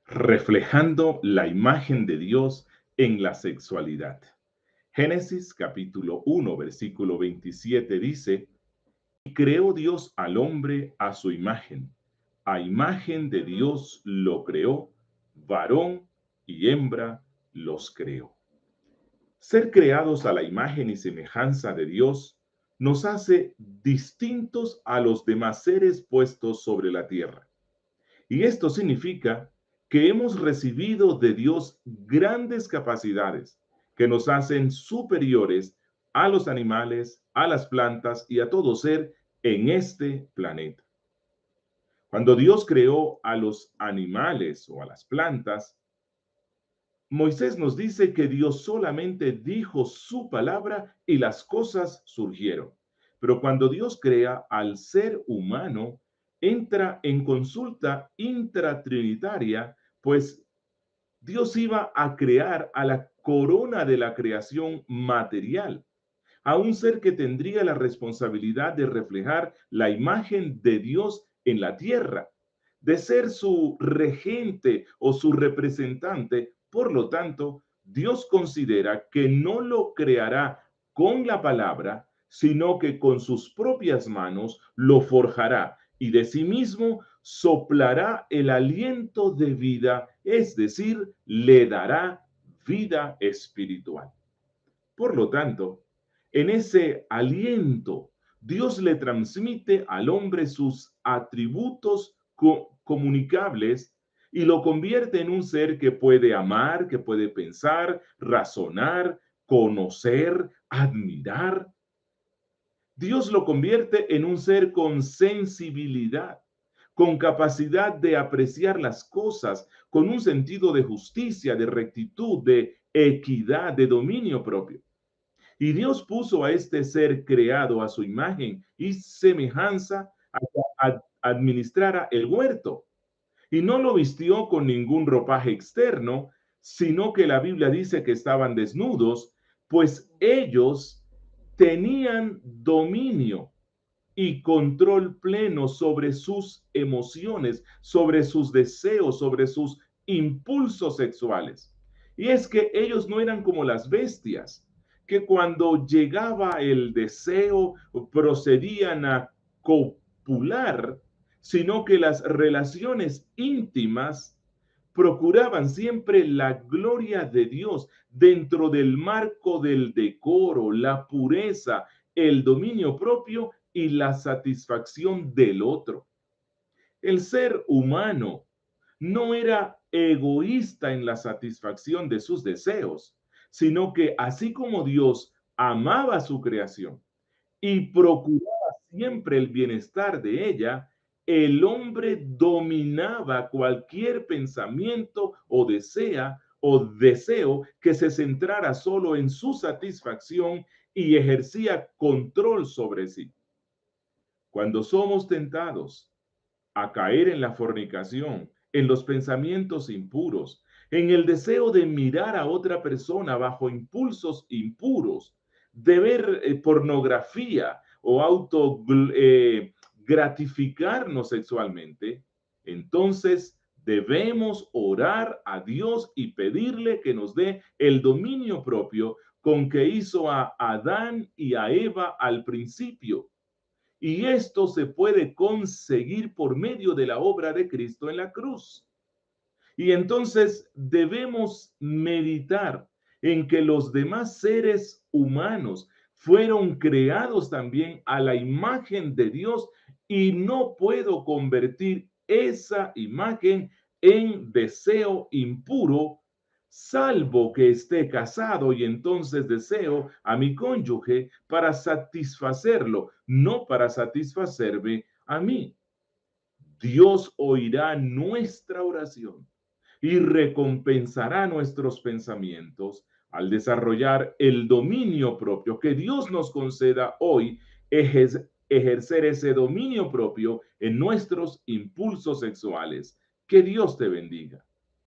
reflejando la imagen de Dios en la sexualidad. Génesis capítulo 1, versículo 27 dice, y creó Dios al hombre a su imagen de Dios lo creó, varón y hembra los creó. Ser creados a la imagen y semejanza de Dios nos hace distintos a los demás seres puestos sobre la tierra. Y esto significa que hemos recibido de Dios grandes capacidades que nos hacen superiores a los animales, a las plantas y a todo ser en este planeta. Cuando Dios creó a los animales o a las plantas, Moisés nos dice que Dios solamente dijo su palabra y las cosas surgieron. Pero cuando Dios crea al ser humano, entra en consulta intratrinitaria, pues Dios iba a crear a la corona de la creación material, a un ser que tendría la responsabilidad de reflejar la imagen de Dios en la tierra, de ser su regente o su representante. Por lo tanto, Dios considera que no lo creará con la palabra, sino que con sus propias manos lo forjará y de sí mismo soplará el aliento de vida, es decir, le dará vida espiritual. Por lo tanto, en ese aliento, Dios le transmite al hombre sus atributos comunicables y lo convierte en un ser que puede amar, que puede pensar, razonar, conocer, admirar. Dios lo convierte en un ser con sensibilidad, con capacidad de apreciar las cosas, con un sentido de justicia, de rectitud, de equidad, de dominio propio. Y Dios puso a este ser creado a su imagen y semejanza a que administrara el huerto. Y no lo vistió con ningún ropaje externo, sino que la Biblia dice que estaban desnudos, pues ellos tenían dominio y control pleno sobre sus emociones, sobre sus deseos, sobre sus impulsos sexuales. Y es que ellos no eran como las bestias, que cuando llegaba el deseo procedían a copular, sino que las relaciones íntimas procuraban siempre la gloria de Dios dentro del marco del decoro, la pureza, el dominio propio y la satisfacción del otro. El ser humano no era egoísta en la satisfacción de sus deseos, sino que así como Dios amaba su creación y procuraba siempre el bienestar de ella, el hombre dominaba cualquier pensamiento o deseo que se centrara solo en su satisfacción y ejercía control sobre sí. Cuando somos tentados a caer en la fornicación, en los pensamientos impuros, en el deseo de mirar a otra persona bajo impulsos impuros, de ver pornografía o gratificarnos sexualmente, entonces debemos orar a Dios y pedirle que nos dé el dominio propio con que hizo a Adán y a Eva al principio. Y esto se puede conseguir por medio de la obra de Cristo en la cruz. Y entonces debemos meditar en que los demás seres humanos fueron creados también a la imagen de Dios y no puedo convertir esa imagen en deseo impuro, salvo que esté casado y entonces deseo a mi cónyuge para satisfacerlo, no para satisfacerme a mí. Dios oirá nuestra oración y recompensará nuestros pensamientos al desarrollar el dominio propio. Que Dios nos conceda hoy ejercer ese dominio propio en nuestros impulsos sexuales. Que Dios te bendiga.